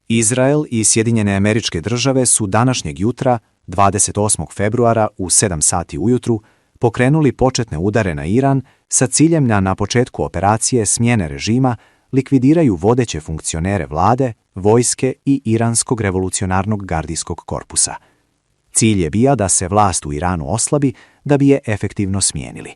Izrael i Sjedinjene Američke Države su današnjeg jutra, 28. februara u 7 sati ujutru, pokrenuli početne udare na Iran sa ciljem da na početku operacije smjene režima likvidiraju vodeće funkcionere vlade, vojske i Iranskog revolucionarnog gardijskog korpusa. Cilj je bio da se vlast u Iranu oslabi da bi je efektivno smijenili.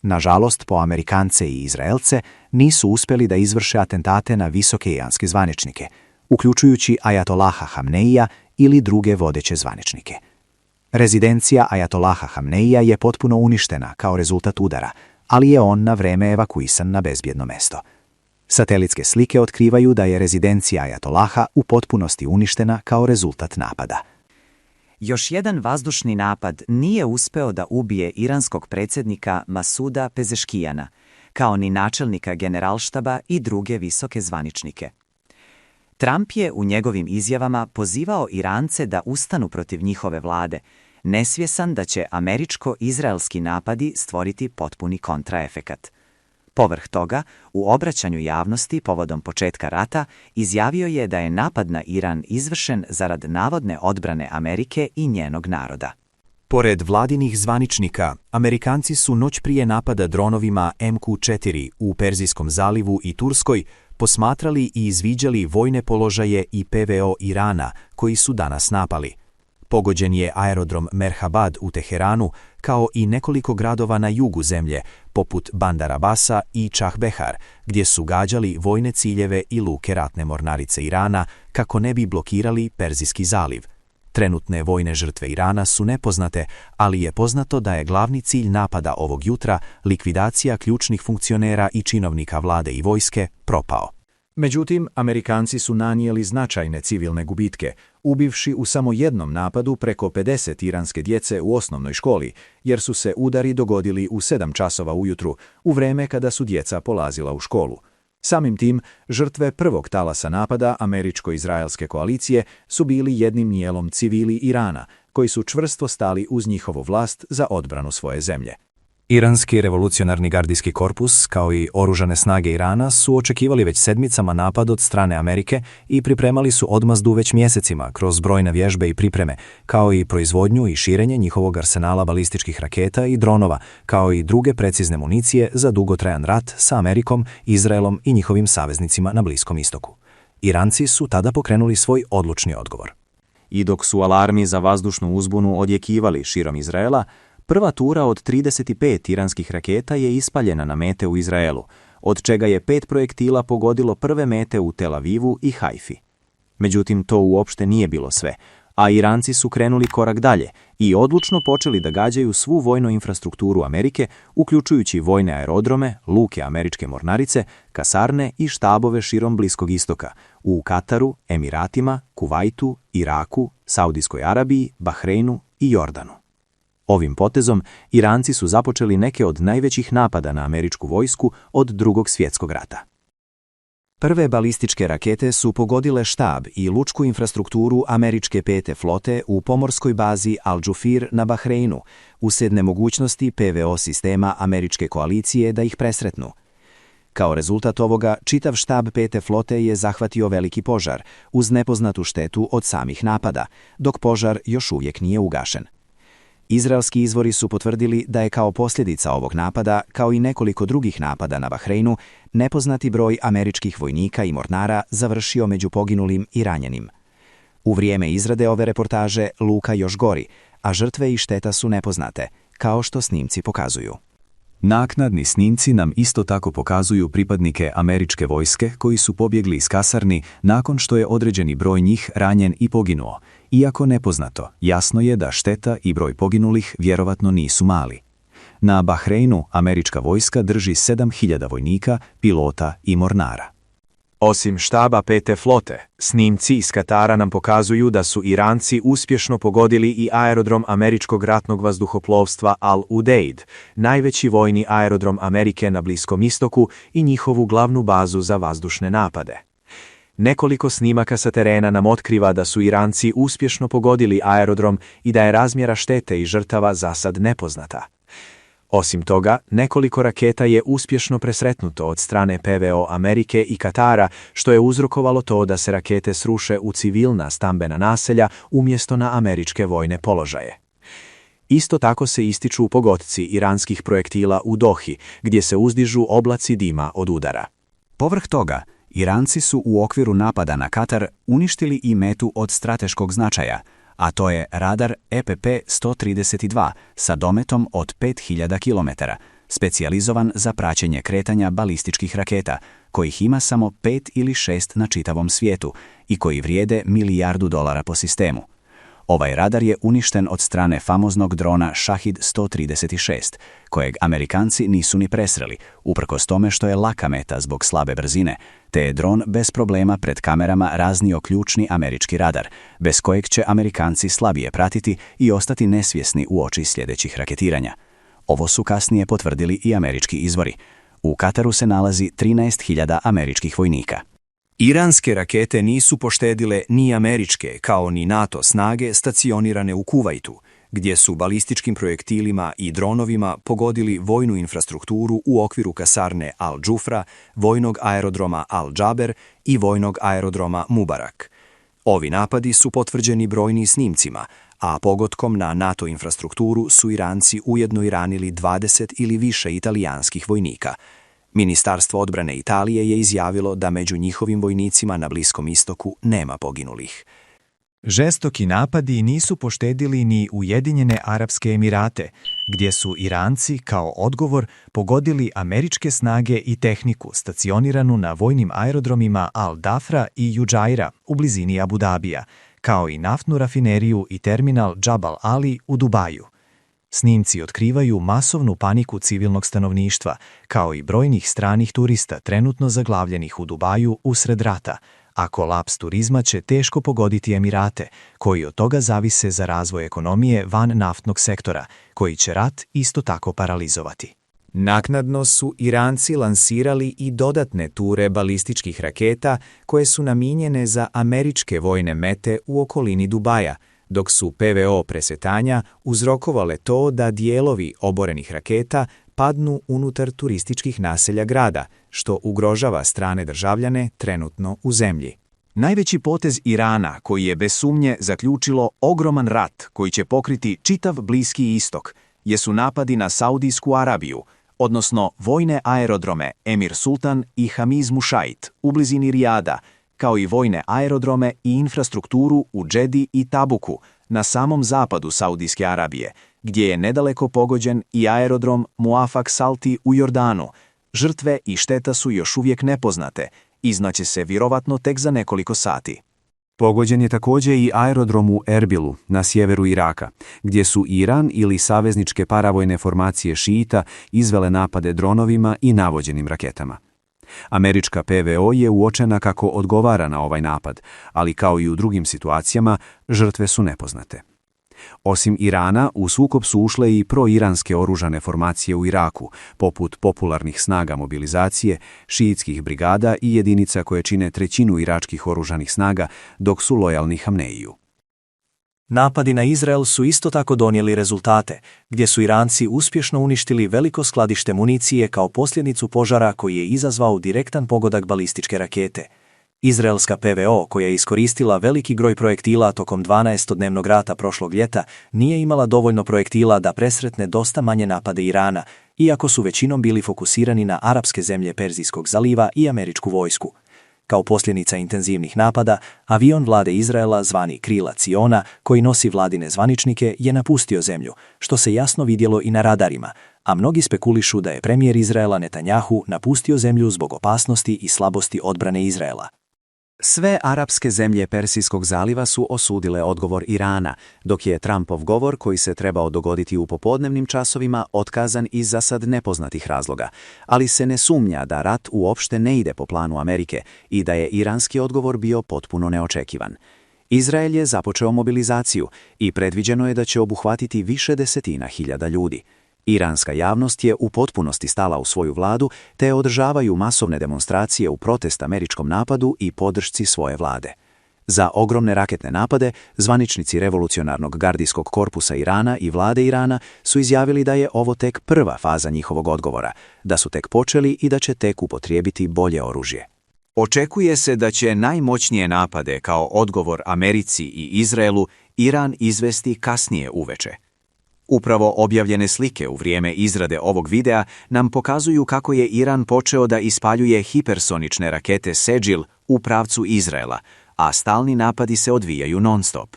Nažalost, po Amerikance i Izraelce nisu uspjeli da izvrše atentate na visoke iranske zvaničnike, uključujući Ajatolaha Hamneija ili druge vodeće zvaničnike. Rezidencija Ajatolaha Hamneija je potpuno uništena kao rezultat udara, ali je on na vreme evakuisan na bezbjedno mesto. Satelitske slike otkrivaju da je rezidencija Ajatolaha u potpunosti uništena kao rezultat napada. Još jedan vazdušni napad nije uspeo da ubije iranskog predsjednika Masuda Pezeškijana, kao ni načelnika generalštaba i druge visoke zvaničnike. Trump je u njegovim izjavama pozivao Irance da ustanu protiv njihove vlade, nesvjesan da će američko-izraelski napadi stvoriti potpuni kontraefekat. Povrh toga, u obraćanju javnosti povodom početka rata izjavio je da je napad na Iran izvršen zarad navodne odbrane Amerike i njenog naroda. Pored vladinih zvaničnika, Amerikanci su noć prije napada dronovima MQ-4 u Perzijskom zalivu i Turskoj posmatrali i izviđali vojne položaje i PVO Irana koji su danas napali. Pogođen je aerodrom Merhabad u Teheranu, kao i nekoliko gradova na jugu zemlje, poput Bandar Abasa i Čahbehar, gdje su gađali vojne ciljeve i luke ratne mornarice Irana kako ne bi blokirali Perzijski zaliv. Trenutne vojne žrtve Irana su nepoznate, ali je poznato da je glavni cilj napada ovog jutra, likvidacija ključnih funkcionera i činovnika vlade i vojske, propao. Međutim, Amerikanci su nanijeli značajne civilne gubitke, ubivši u samo jednom napadu preko 50 iranske djece u osnovnoj školi, jer su se udari dogodili u 7 časova ujutru, u vreme kada su djeca polazila u školu. Samim tim, žrtve prvog talasa napada američko-izraelske koalicije su bili jednim dijelom civili Irana, koji su čvrsto stali uz njihovu vlast za odbranu svoje zemlje. Iranski revolucionarni gardijski korpus, kao i oružane snage Irana, su očekivali već sedmicama napad od strane Amerike i pripremali su odmazdu već mjesecima kroz brojne vježbe i pripreme, kao i proizvodnju i širenje njihovog arsenala balističkih raketa i dronova, kao i druge precizne municije za dugotrajan rat sa Amerikom, Izraelom i njihovim saveznicima na Bliskom istoku. Iranci su tada pokrenuli svoj odlučni odgovor. I dok su alarmi za vazdušnu uzbunu odjekivali širom Izraela, prva tura od 35 iranskih raketa je ispaljena na mete u Izraelu, od čega je 5 projektila pogodilo prve mete u Tel Avivu i Haifi. Međutim, to uopšte nije bilo sve, a Iranci su krenuli korak dalje i odlučno počeli da gađaju svu vojnu infrastrukturu Amerike, uključujući vojne aerodrome, luke američke mornarice, kasarne i štabove širom Bliskog istoka, u Kataru, Emiratima, Kuvajtu, Iraku, Saudijskoj Arabiji, Bahreinu i Jordanu. Ovim potezom Iranci su započeli neke od najvećih napada na američku vojsku od Drugog svjetskog rata. Prve balističke rakete su pogodile štab i lučku infrastrukturu američke 5. flote u pomorskoj bazi Al-Džufir na Bahreinu, uslijed nemogućnosti PVO sistema američke koalicije da ih presretnu. Kao rezultat ovoga, čitav štab 5. flote je zahvatio veliki požar, uz nepoznatu štetu od samih napada, dok požar još uvijek nije ugašen. Izraelski izvori su potvrdili da je kao posljedica ovog napada, kao i nekoliko drugih napada na Bahreinu, nepoznati broj američkih vojnika i mornara završio među poginulim i ranjenim. U vrijeme izrade ove reportaže luka još gori, a žrtve i šteta su nepoznate, kao što snimci pokazuju. Naknadni snimci nam isto tako pokazuju pripadnike američke vojske koji su pobjegli iz kasarni nakon što je određeni broj njih ranjen i poginuo. Iako nepoznato, jasno je da šteta i broj poginulih vjerovatno nisu mali. Na Bahreinu američka vojska drži 7.000 vojnika, pilota i mornara. Osim štaba 5. flote, snimci iz Katara nam pokazuju da su Iranci uspješno pogodili i aerodrom američkog ratnog vazduhoplovstva Al-Udeid, najveći vojni aerodrom Amerike na Bliskom istoku i njihovu glavnu bazu za vazdušne napade. Nekoliko snimaka sa terena nam otkriva da su Iranci uspješno pogodili aerodrom i da je razmjera štete i žrtava zasad nepoznata. Osim toga, nekoliko raketa je uspješno presretnuto od strane PVO Amerike i Katara, što je uzrokovalo to da se rakete sruše u civilna stambena naselja umjesto na američke vojne položaje. Isto tako se ističu pogodci iranskih projektila u Dohi, gdje se uzdižu oblaci dima od udara. Povrh toga, Iranci su u okviru napada na Katar uništili i metu od strateškog značaja, a to je radar EPP-132 sa dometom od 5000 km, specijalizovan za praćenje kretanja balističkih raketa, kojih ima samo 5 ili 6 na čitavom svijetu i koji vrijede $1 milijardu po sistemu. Ovaj radar je uništen od strane famoznog drona Shahid 136, kojeg Amerikanci nisu ni presreli, uprkos tome što je laka meta zbog slabe brzine, te je dron bez problema pred kamerama raznio ključni američki radar, bez kojeg će Amerikanci slabije pratiti i ostati nesvjesni uoči sljedećih raketiranja. Ovo su kasnije potvrdili i američki izvori. U Kataru se nalazi 13.000 američkih vojnika. Iranske rakete nisu poštedile ni američke, kao ni NATO snage stacionirane u Kuvajtu, gdje su balističkim projektilima i dronovima pogodili vojnu infrastrukturu u okviru kasarne Al-Džufra, vojnog aerodroma Al-Džaber i vojnog aerodroma Mubarak. Ovi napadi su potvrđeni brojnim snimcima, a pogodkom na NATO infrastrukturu su Iranci ujedno i ranili 20 ili više italijanskih vojnika. Ministarstvo odbrane Italije je izjavilo da među njihovim vojnicima na Bliskom istoku nema poginulih. Žestoki napadi nisu poštedili ni Ujedinjene Arapske Emirate, gdje su Iranci kao odgovor pogodili američke snage i tehniku stacioniranu na vojnim aerodromima Al-Dafra i Juđaira u blizini Abu Dabija, kao i naftnu rafineriju i terminal Džabal Ali u Dubaju. Snimci otkrivaju masovnu paniku civilnog stanovništva, kao i brojnih stranih turista trenutno zaglavljenih u Dubaju usred rata, a kolaps turizma će teško pogoditi Emirate, koji od toga zavise za razvoj ekonomije van naftnog sektora, koji će rat isto tako paralizovati. Naknadno su Iranci lansirali i dodatne ture balističkih raketa koje su namijenjene za američke vojne mete u okolini Dubaja, dok su PVO presretanja uzrokovale to da dijelovi oborenih raketa padnu unutar turističkih naselja grada, što ugrožava strane državljane trenutno u zemlji. Najveći potez Irana, koji je bez sumnje zaključilo ogroman rat koji će pokriti čitav Bliski istok, jesu napadi na Saudijsku Arabiju, odnosno vojne aerodrome Emir Sultan i Hamiz Mušajt u blizini Rijada, kao i vojne aerodrome i infrastrukturu u Džedi i Tabuku na samom zapadu Saudijske Arabije, gdje je nedaleko pogođen i aerodrom Muafak Salti u Jordanu. Žrtve i šteta su još uvijek nepoznate, iznaće se vjerovatno tek za nekoliko sati. Pogođen je također i aerodrom u Erbilu na sjeveru Iraka, gdje su Iran ili savezničke paravojne formacije šiita izvele napade dronovima i navođenim raketama. Američka PVO je uočena kako odgovara na ovaj napad, ali kao i u drugim situacijama, žrtve su nepoznate. Osim Irana, u sukob su ušle i proiranske oružane formacije u Iraku, poput popularnih snaga mobilizacije, šiitskih brigada i jedinica koje čine trećinu iračkih oružanih snaga, dok su lojalni Hamneiju. Napadi na Izrael su isto tako donijeli rezultate, gdje su Iranci uspješno uništili veliko skladište municije kao posljedicu požara koji je izazvao direktan pogodak balističke rakete. Izraelska PVO, koja je iskoristila veliki broj projektila tokom 12-dnevnog rata prošlog ljeta, nije imala dovoljno projektila da presretne dosta manje napade Irana, iako su većinom bili fokusirani na arapske zemlje Perzijskog zaliva i američku vojsku. Kao posljedica intenzivnih napada, avion vlade Izraela zvani Krila Ciona, koji nosi vladine zvaničnike, je napustio zemlju, što se jasno vidjelo i na radarima, a mnogi spekulišu da je premijer Izraela Netanjahu napustio zemlju zbog opasnosti i slabosti odbrane Izraela. Sve arapske zemlje Persijskog zaliva su osudile odgovor Irana, dok je Trumpov govor, koji se trebao dogoditi u popodnevnim časovima, otkazan iz za sad nepoznatih razloga, ali se ne sumnja da rat uopšte ne ide po planu Amerike i da je iranski odgovor bio potpuno neočekivan. Izrael je započeo mobilizaciju i predviđeno je da će obuhvatiti više desetina hiljada ljudi. Iranska javnost je u potpunosti stala u svoju vladu, te održavaju masovne demonstracije u protest američkom napadu i podršci svoje vlade. Za ogromne raketne napade, zvaničnici revolucionarnog gardijskog korpusa Irana i vlade Irana su izjavili da je ovo tek prva faza njihovog odgovora, da su tek počeli i da će tek upotrijebiti bolje oružje. Očekuje se da će najmoćnije napade kao odgovor Americi i Izraelu Iran izvesti kasnije uveče. Upravo objavljene slike u vrijeme izrade ovog videa nam pokazuju kako je Iran počeo da ispaljuje hipersonične rakete Sedžil u pravcu Izraela, a stalni napadi se odvijaju non-stop.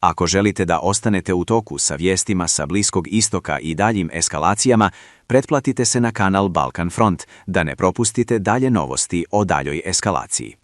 Ako želite da ostanete u toku sa vijestima sa Bliskog istoka i daljim eskalacijama, pretplatite se na kanal Balkan Front da ne propustite dalje novosti o daljoj eskalaciji.